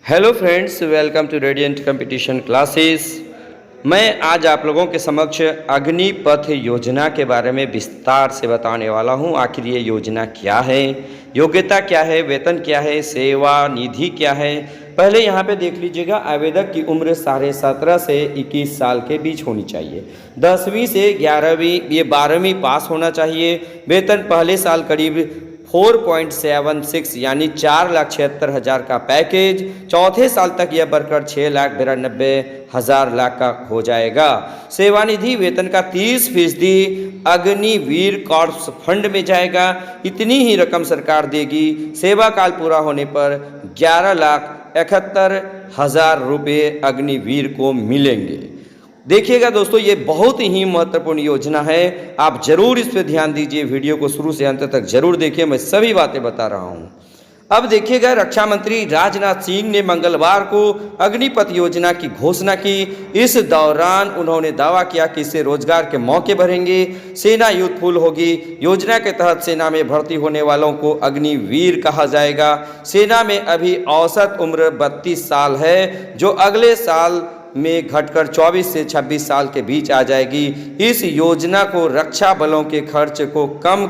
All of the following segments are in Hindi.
Hello friends, welcome to radiant competition classes. मैं आज आप लोगों के समक्ष अग्निपथ योजना के बारे में विस्तार से बताने वाला हूं। आखिर ये योजना क्या है, योग्यता क्या है, वेतन क्या है, सेवा निधि क्या है। पहले यहाँ पे देख लीजिएगा, आवेदक की उम्र 17.5 से 21 साल के बीच होनी चाहिए। 10वीं से 11वीं ये 12वीं पास होना चाहिए। वेतन पहले साल करीब 4.76 यानी 4,76,000 का पैकेज, चौथे साल तक यह बढ़कर 6,92,000 का हो जाएगा। सेवानिधि वेतन का 30% अग्निवीर कॉर्प्स फंड में जाएगा। इतनी ही रकम सरकार देगी। सेवा काल पूरा होने पर 11,71,000 रुपये अग्निवीर को मिलेंगे। देखिएगा दोस्तों, ये बहुत ही महत्वपूर्ण योजना है। आप जरूर इस पर ध्यान दीजिए। वीडियो को शुरू से अंत तक जरूर देखिए, मैं सभी बातें बता रहा हूं। अब देखिएगा, रक्षा मंत्री राजनाथ सिंह ने मंगलवार को अग्निपथ योजना की घोषणा की। इस दौरान उन्होंने दावा किया कि इससे रोजगार के मौके बढ़ेंगे, सेना यूथफुल होगी। योजना के तहत सेना में भर्ती होने वालों को अग्निवीर कहा जाएगा। सेना में अभी औसत उम्र 32 साल है, जो अगले साल में घटकर 24 से 26 साल के बीच आ जाएगी। इस योजना को रक्षा बलों के खर्च को कम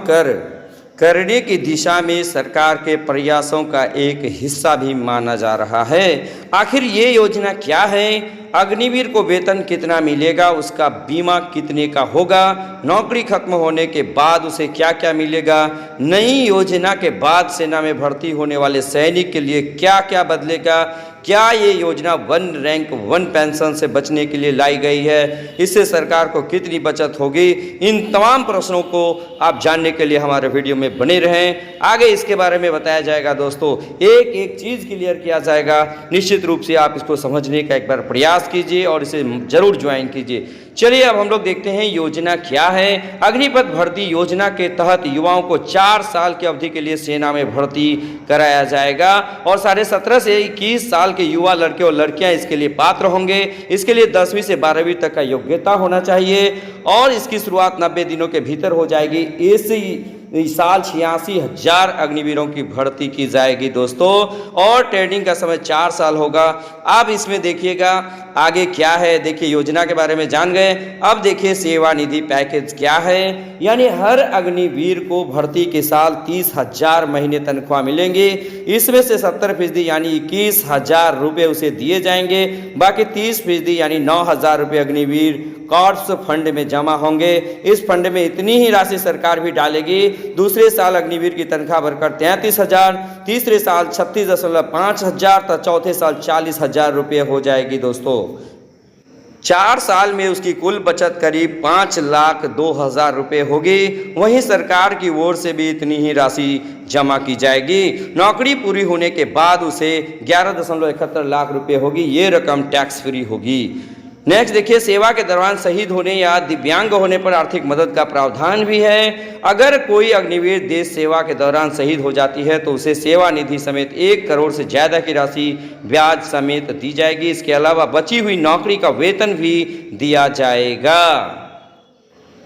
करने की दिशा में सरकार के प्रयासों का एक हिस्सा भी माना जा रहा है। आखिर ये योजना क्या है, अग्निवीर को वेतन कितना मिलेगा, उसका बीमा कितने का होगा, नौकरी खत्म होने के बाद उसे क्या क्या मिलेगा, नई योजना के बाद सेना में भर्ती होने वाले सैनिक के लिए क्या क्या बदलेगा, क्या ये योजना 1 रैंक 1 पेंशन से बचने के लिए लाई गई है, इससे सरकार को कितनी बचत होगी। इन तमाम प्रश्नों को आप जानने के लिए हमारे वीडियो में बने रहें। आगे इसके बारे में बताया जाएगा दोस्तों, एक एक चीज़ क्लियर किया जाएगा। निश्चित रूप से आप इसको समझने का एक बार प्रयास कीजिए और इसे जरूर ज्वाइन कीजिए। चलिए अब हम लोग देखते हैं योजना क्या है। अग्निपथ भर्ती योजना के तहत युवाओं को 4 साल की अवधि के लिए सेना में भर्ती कराया जाएगा और 17.5 से 21 साल के युवा लड़के और लड़कियां इसके लिए पात्र होंगे। इसके लिए 10वीं से 12वीं तक का योग्यता होना चाहिए और इसकी शुरुआत 90 दिनों के भीतर हो जाएगी। इस साल 86,000 अग्निवीरों की भर्ती की जाएगी दोस्तों, और ट्रेनिंग का समय 4 साल होगा। अब इसमें देखिएगा आगे क्या है। देखिए, योजना के बारे में जान गए। अब देखिए सेवा निधि पैकेज क्या है। यानी हर अग्निवीर को भर्ती के साल 30,000 महीने तनख्वाह मिलेंगे। इसमें से 70% यानी 21,000 रुपये उसे दिए जाएंगे। बाकी 30% यानी 9,000 रुपये अग्निवीर कॉर्प्स फंड में जमा होंगे। इस फंड में इतनी ही राशि सरकार भी डालेगी। दूसरे साल अग्निवीर की तनख्वाह बढ़कर 33,000, तीसरे साल 36,500 तथा चौथे साल 40,000 रुपये हो जाएगी दोस्तों। 4 साल में उसकी कुल बचत करीब 5,02,000 रुपये होगी। वहीं सरकार की ओर से भी इतनी ही राशि जमा की जाएगी। नौकरी पूरी होने के बाद उसे 11.71 लाख रुपये होगी। ये रकम टैक्स फ्री होगी। नेक्स्ट देखिए, सेवा के दौरान शहीद होने या दिव्यांग होने पर आर्थिक मदद का प्रावधान भी है। अगर कोई अग्निवीर देश सेवा के दौरान शहीद हो जाती है तो उसे सेवा निधि समेत 1 करोड़ से ज़्यादा की राशि ब्याज समेत दी जाएगी। इसके अलावा बची हुई नौकरी का वेतन भी दिया जाएगा।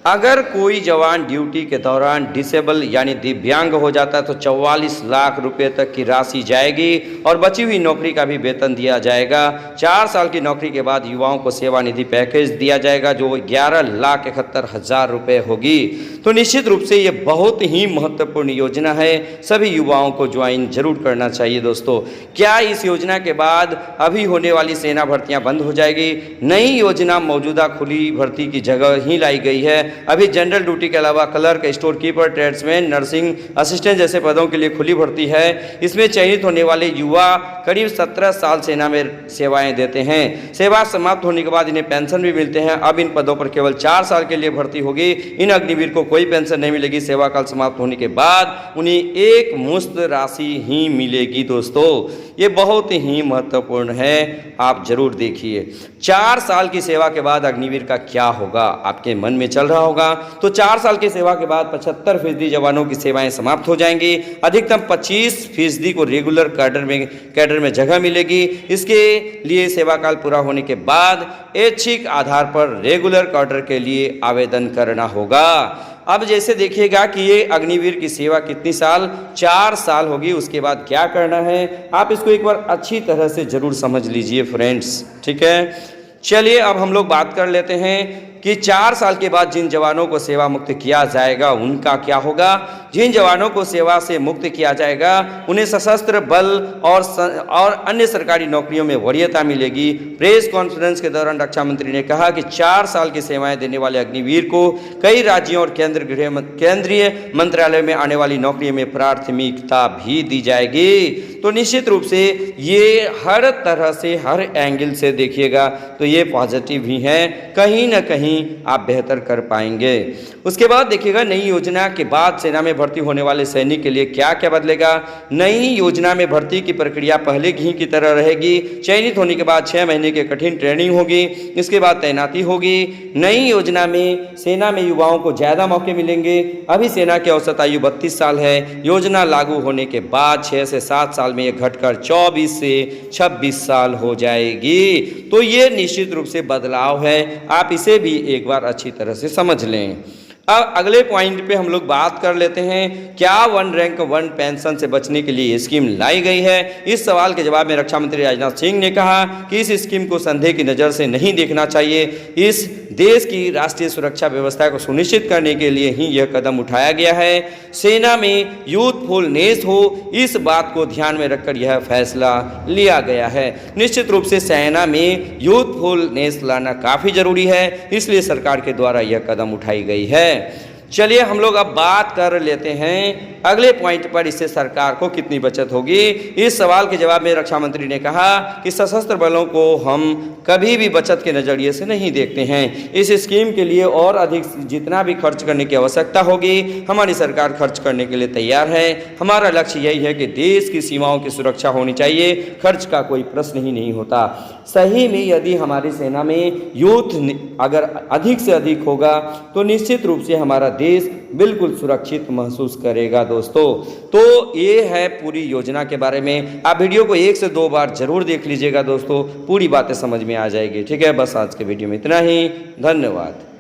अगर कोई जवान ड्यूटी के दौरान डिसेबल यानी दिव्यांग हो जाता है तो 44 लाख रुपए तक की राशि जाएगी और बची हुई नौकरी का भी वेतन दिया जाएगा। 4 साल की नौकरी के बाद युवाओं को सेवानिधि पैकेज दिया जाएगा जो 11,71,000 रुपये होगी। तो निश्चित रूप से ये बहुत ही महत्वपूर्ण योजना है। सभी युवाओं को ज्वाइन जरूर करना चाहिए दोस्तों। क्या इस योजना के बाद अभी होने वाली सेना भर्तियाँ बंद हो जाएगी? नई योजना मौजूदा खुली भर्ती की जगह ही लाई गई है। अभी जनरल ड्यूटी के अलावा clerk, store keeper, tradesman, nursing assistant जैसे पदों के लिए खुली भर्ती है। इसमें चयनित होने वाले युवा करीब 17 साल सेना में सेवाएं देते हैं। सेवा समाप्त होने के बाद इन्हें पेंशन भी मिलते हैं। अब इन पदों पर केवल 4 साल के लिए भर्ती होगी। इन अग्निवीर को कोई पेंशन नहीं मिलेगी। सेवा काल समाप्त होने के बाद उन्हें एक मुश्त राशि ही मिलेगी दोस्तों। ये बहुत ही महत्वपूर्ण है, आप जरूर देखिए। 4 साल की सेवा के बाद अग्निवीर का क्या होगा, आपके मन में चल रहा होगा तो 4 साल की सेवा के बाद 75% जवानों की सेवाएं समाप्त हो जाएंगी। अधिकतम 25% को रेगुलर कैडर में जगह मिलेगी। इसके लिए सेवा काल पूरा होने के बाद ऐच्छिक आधार पर रेगुलर कैडर के लिए आवेदन करना होगा। अब जैसे देखिएगा कि ये अग्निवीर की सेवा कितनी साल, 4 साल होगी। उसके बाद क्या करना है आप इसको एक बार अच्छी तरह से जरूर समझ लीजिए फ्रेंड्स, ठीक है। चलिए अब हम लोग बात कर लेते हैं कि 4 साल के बाद जिन जवानों को सेवा मुक्त किया जाएगा उनका क्या होगा। जिन जवानों को सेवा से मुक्त किया जाएगा उन्हें सशस्त्र बल और अन्य सरकारी नौकरियों में वरीयता मिलेगी। प्रेस कॉन्फ्रेंस के दौरान रक्षा मंत्री ने कहा कि 4 साल की सेवाएं देने वाले अग्निवीर को कई राज्यों और केंद्रीय मंत्रालय में आने वाली नौकरियों में प्राथमिकता भी दी जाएगी। तो निश्चित रूप से ये हर तरह से, हर एंगल से देखिएगा तो ये पॉजिटिव ही है, कहीं ना कहीं आप बेहतर कर पाएंगे। उसके बाद देखिएगा नई योजना के बाद सेना में भर्ती होने वाले सैनिक के लिए क्या क्या बदलेगा। नई योजना में भर्ती की प्रक्रिया पहले की तरह रहेगी। चयनित होने के बाद 6 महीने की कठिन ट्रेनिंग होगी, इसके बाद तैनाती होगी। नई योजना में सेना में युवाओं को ज़्यादा मौके मिलेंगे। अभी सेना की औसत आयु 32 साल है। योजना लागू होने के बाद 6 से 7 साल में यह घटकर 24 से 26 साल हो जाएगी। तो ये निश्चित रूप से बदलाव है, आप इसे भी एक बार अच्छी तरह से समझ लें। अब अगले पॉइंट पे हम लोग बात कर लेते हैं, क्या 1 रैंक 1 पेंशन से बचने के लिए ये स्कीम लाई गई है। इस सवाल के जवाब में रक्षा मंत्री राजनाथ सिंह ने कहा कि इस स्कीम को संदेह की नज़र से नहीं देखना चाहिए। इस देश की राष्ट्रीय सुरक्षा व्यवस्था को सुनिश्चित करने के लिए ही यह कदम उठाया गया है। सेना में यूथफुलनेस हो, इस बात को ध्यान में रखकर यह फैसला लिया गया है। निश्चित रूप से सेना में यूथफुलनेस लाना काफ़ी जरूरी है, इसलिए सरकार के द्वारा यह कदम उठाई गई है। चलिए हम लोग अब बात कर लेते हैं अगले पॉइंट पर, इससे सरकार को कितनी बचत होगी। इस सवाल के जवाब में रक्षा मंत्री ने कहा कि सशस्त्र बलों को हम कभी भी बचत के नज़रिए से नहीं देखते हैं। इस स्कीम के लिए और अधिक जितना भी खर्च करने की आवश्यकता होगी हमारी सरकार खर्च करने के लिए तैयार है। हमारा लक्ष्य यही है कि देश की सीमाओं की सुरक्षा होनी चाहिए, खर्च का कोई प्रश्न ही नहीं होता। सही में यदि हमारी सेना में यूथ अगर अधिक से अधिक होगा तो निश्चित रूप से हमारा देश बिल्कुल सुरक्षित महसूस करेगा दोस्तों। तो ये है पूरी योजना के बारे में। आप वीडियो को 1 से 2 बार जरूर देख लीजिएगा दोस्तों, पूरी बातें समझ में आ जाएगी। ठीक है, बस आज के वीडियो में इतना ही। धन्यवाद।